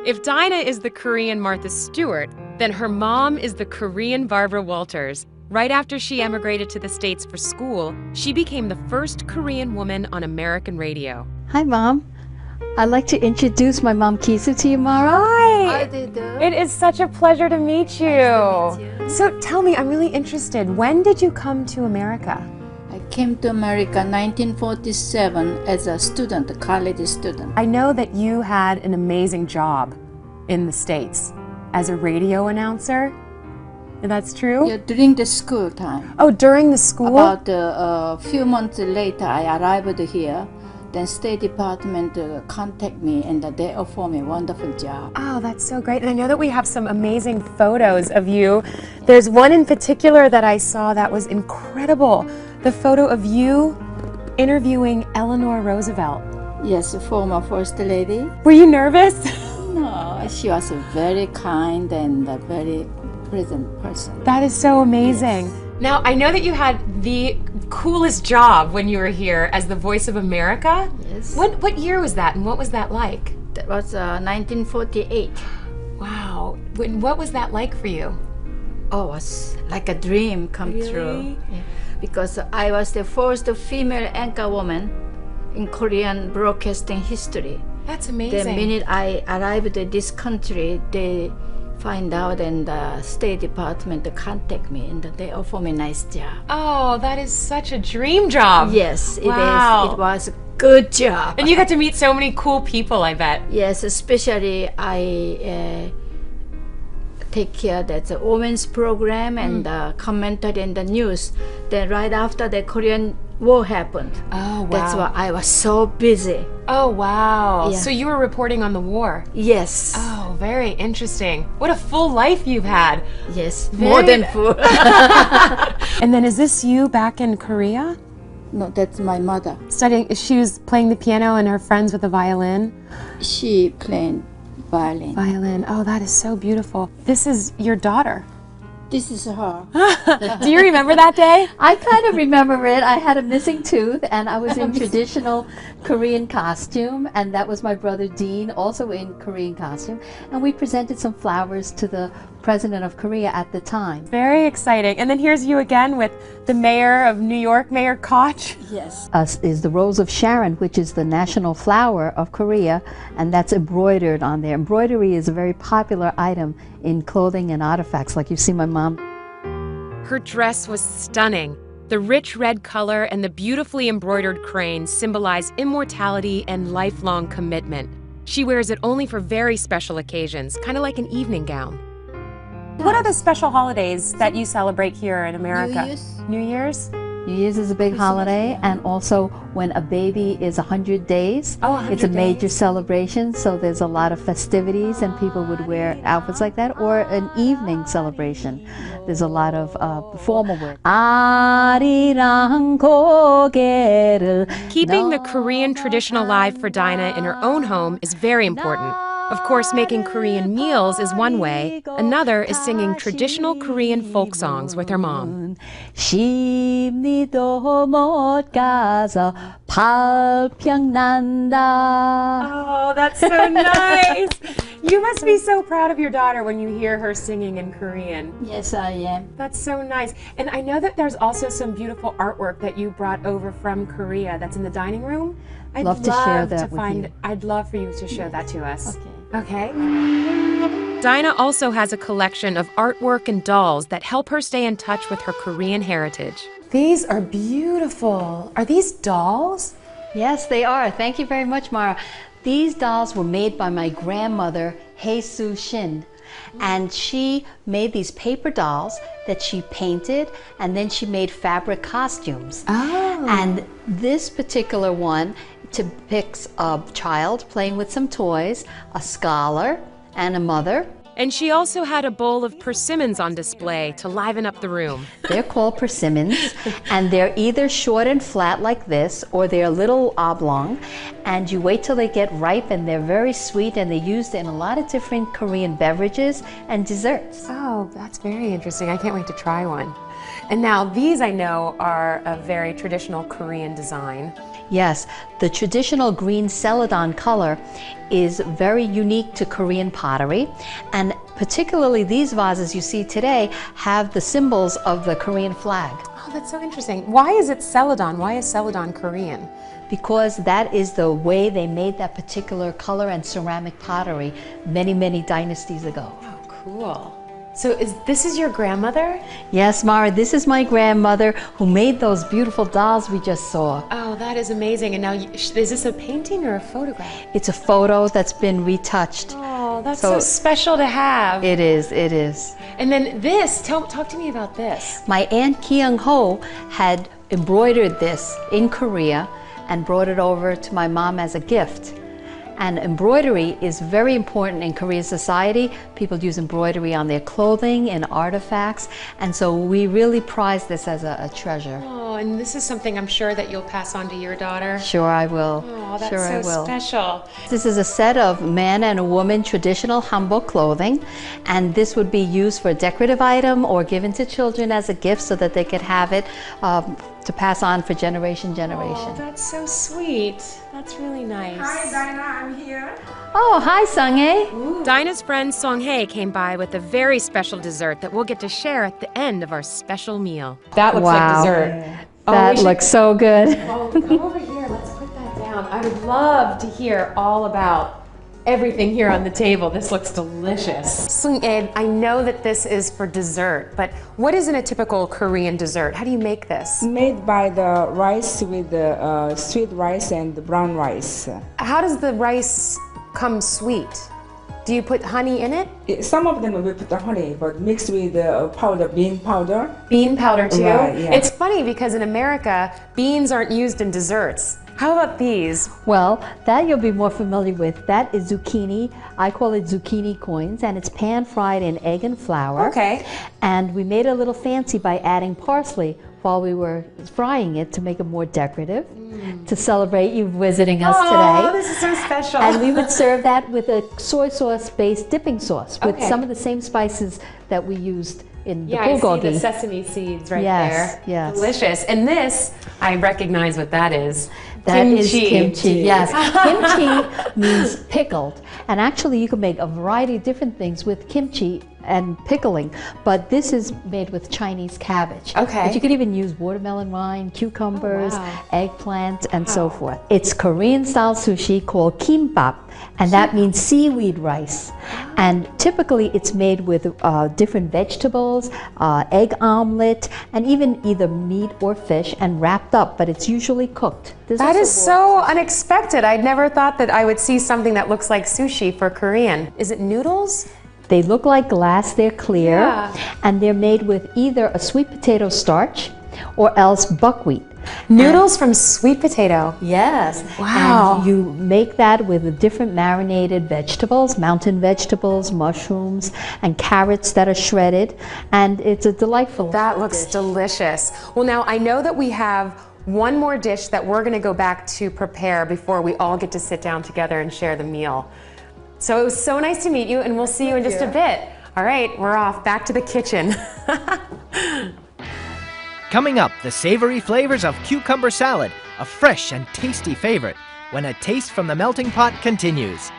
If Dinah is the Korean Martha Stewart, then her mom is the Korean Barbara Walters. Right after she emigrated to the States for school, she became the first Korean woman on American radio. Hi, Mom. I'd like to introduce my mom, Kisu, to you, Mara. Hi! How do you do? It is such a pleasure to meet you. Nice to meet you. So tell me, I'm really interested. When did you come to America? I came to America in 1947 as a student, a college student. I know that you had an amazing job in the States as a radio announcer. That's true? Yeah, during the school time. Oh, during the school? About a few months later, I arrived here. Then State Department contact me and they offer me a wonderful job. Oh, that's so great. And I know that we have some amazing photos of you. There's one in particular that I saw that was incredible. The photo of you interviewing Eleanor Roosevelt. Yes, former First Lady. Were you nervous? No, she was a very kind and a very pleasant person. That is so amazing. Yes. Now, I know that you had the coolest job when you were here as the Voice of America. Yes. What year was that and what was that like? That was 1948. Wow. What was that like for you? Oh, it was like a dream come Really? true. Yeah. Because I was the first female anchor woman in Korean broadcasting history. That's The amazing. minute I arrived in this country, they find out and the State Department contact me and they offer me a nice job. Oh, that is such a dream job. Yes, it Wow. is. It was a good job. And you got to meet so many cool people, I bet. Yes, especially I take care that's a women's program and commentary in the news. Then right after the Korean War happened. Oh, wow. That's why I was so busy. Oh, wow. Yeah. So you were reporting on the war. Yes. Oh, very interesting. What a full life you've had. Yes, more than full. And then is this you back in Korea? No, that's my mother. Studying, she was playing the piano and her friends with the violin. She played violin. Violin. Oh, that is so beautiful. This is your daughter. This is her. Do you remember that day? I kind of remember it. I had a missing tooth and I was in traditional Korean costume, and that was my brother Dean, also in Korean costume, and we presented some flowers to the president of Korea at the time. Very exciting. And then here's you again with the mayor of New York, Mayor Koch. Yes. Is the Rose of Sharon, which is the national flower of Korea, and that's embroidered on there. Embroidery is a very popular item in clothing and artifacts, like you see my mom. Her dress was stunning. The rich red color and the beautifully embroidered crane symbolize immortality and lifelong commitment. She wears it only for very special occasions, kind of like an evening gown. What are the special holidays that you celebrate here in America? New Year's. New Year's? New Year's is a big holiday, and also when a baby is 100 days, Oh, 100 it's a major days. celebration, so there's a lot of festivities and people would wear outfits like that, or an evening celebration. There's a lot of formal wear. 아리랑 고개를 Keeping the Korean tradition alive for Dinah in her own home is very important. Of course, making Korean meals is one way. Another is singing traditional Korean folk songs with her mom. 심리도 못 가서 발평 난다. Oh, that's so nice. You must be so proud of your daughter when you hear her singing in Korean. Yes, I am. That's so nice. And I know that there's also some beautiful artwork that you brought over from Korea that's in the dining room. I'd Love to share that with you. I'd love for you to show that to us. Okay. Okay. Dinah also has a collection of artwork and dolls that help her stay in touch with her Korean heritage. These are beautiful. Are these dolls? Yes, they are. Thank you very much, Mara. These dolls were made by my grandmother, Hae-Soo Shin. And she made these paper dolls that she painted, and then she made fabric costumes. Oh. And this particular one depicts a child playing with some toys, a scholar, and a mother. And she also had a bowl of persimmons on display to liven up the room. They're called persimmons, and they're either short and flat like this, or they're a little oblong, and you wait till they get ripe, and they're very sweet, and they're used in a lot of different Korean beverages and desserts. Oh, that's very interesting. I can't wait to try one. And now these I know are a very traditional Korean design. Yes, the traditional green celadon color is very unique to Korean pottery, and particularly these vases you see today have the symbols of the Korean flag. Oh, that's so interesting. Why is it celadon? Why is celadon Korean? Because that is the way they made that particular color and ceramic pottery many, many dynasties ago. Oh, cool. So this is your grandmother? Yes, Mara, this is my grandmother who made those beautiful dolls we just saw. Oh, that is amazing. And now, is this a painting or a photograph? It's a photo that's been retouched. Oh, that's so special to have. It is, it is. And then this, talk to me about this. My Aunt Kyung-ho had embroidered this in Korea and brought it over to my mom as a gift. And embroidery is very important in Korean society. People use embroidery on their clothing and artifacts, and so we really prize this as a treasure. Oh, and this is something I'm sure that you'll pass on to your daughter. Sure I will. Oh, that's sure so special. This is a set of man and a woman traditional hanbok clothing, and this would be used for a decorative item or given to children as a gift so that they could have it to pass on for generation. Oh, that's so sweet. That's really nice. Hi, Dinah, I'm here. Oh, hi, Sung-hae. Dinah's friend Song-hae came by with a very special dessert that we'll get to share at the end of our special meal. That looks like dessert. That looks so good. Oh, come over here. Let's put that down. I would love to hear all about everything here on the table. This looks delicious. Sung-hae, I know that this is for dessert, but what is in a typical Korean dessert? How do you make this? Made by the rice with the sweet rice and the brown rice. How does the rice come sweet? Do you put honey in it? Some of them will put the honey, but mixed with the powder, bean powder. Bean powder too? Right, yeah. It's funny because in America, beans aren't used in desserts. How about these? Well, that you'll be more familiar with. That is zucchini. I call it zucchini coins, and it's pan-fried in egg and flour. Okay. And we made it a little fancy by adding parsley while we were frying it to make it more decorative, to celebrate you visiting us today. Oh, this is so special. And we would serve that with a soy sauce-based dipping sauce with Okay. some of the same spices that we used in the Yeah, I see bulgogi. the sesame seeds right Yes, there. yes. Delicious. And this, I recognize what that is. That is kimchi, yes. Kimchi means pickled. And actually you can make a variety of different things with kimchi and pickling, but this is made with Chinese cabbage. Okay. But you could even use watermelon rind, cucumbers, Oh, wow. eggplant, and so forth. It's Korean style sushi called kimbap, and that means seaweed rice. And typically it's made with different vegetables, egg omelet, and even either meat or fish and wrapped up, but it's usually cooked. That is so unexpected. I'd never thought that I would see something that looks like sushi for Korean. Is it noodles? They look like glass, they're clear, Yeah. and they're made with either a sweet potato starch or else buckwheat. Noodles from sweet potato. Yes. Wow. And you make that with the different marinated vegetables, mountain vegetables, mushrooms, and carrots that are shredded, and it's a delightful That looks dish. delicious. Well, now I know that we have one more dish that we're going to go back to prepare before we all get to sit down together and share the meal. So it was so nice to meet you, and we'll see you in just a bit. All right, we're off back to the kitchen. Coming up, the savory flavors of cucumber salad, a fresh and tasty favorite, when A Taste from the Melting Pot continues.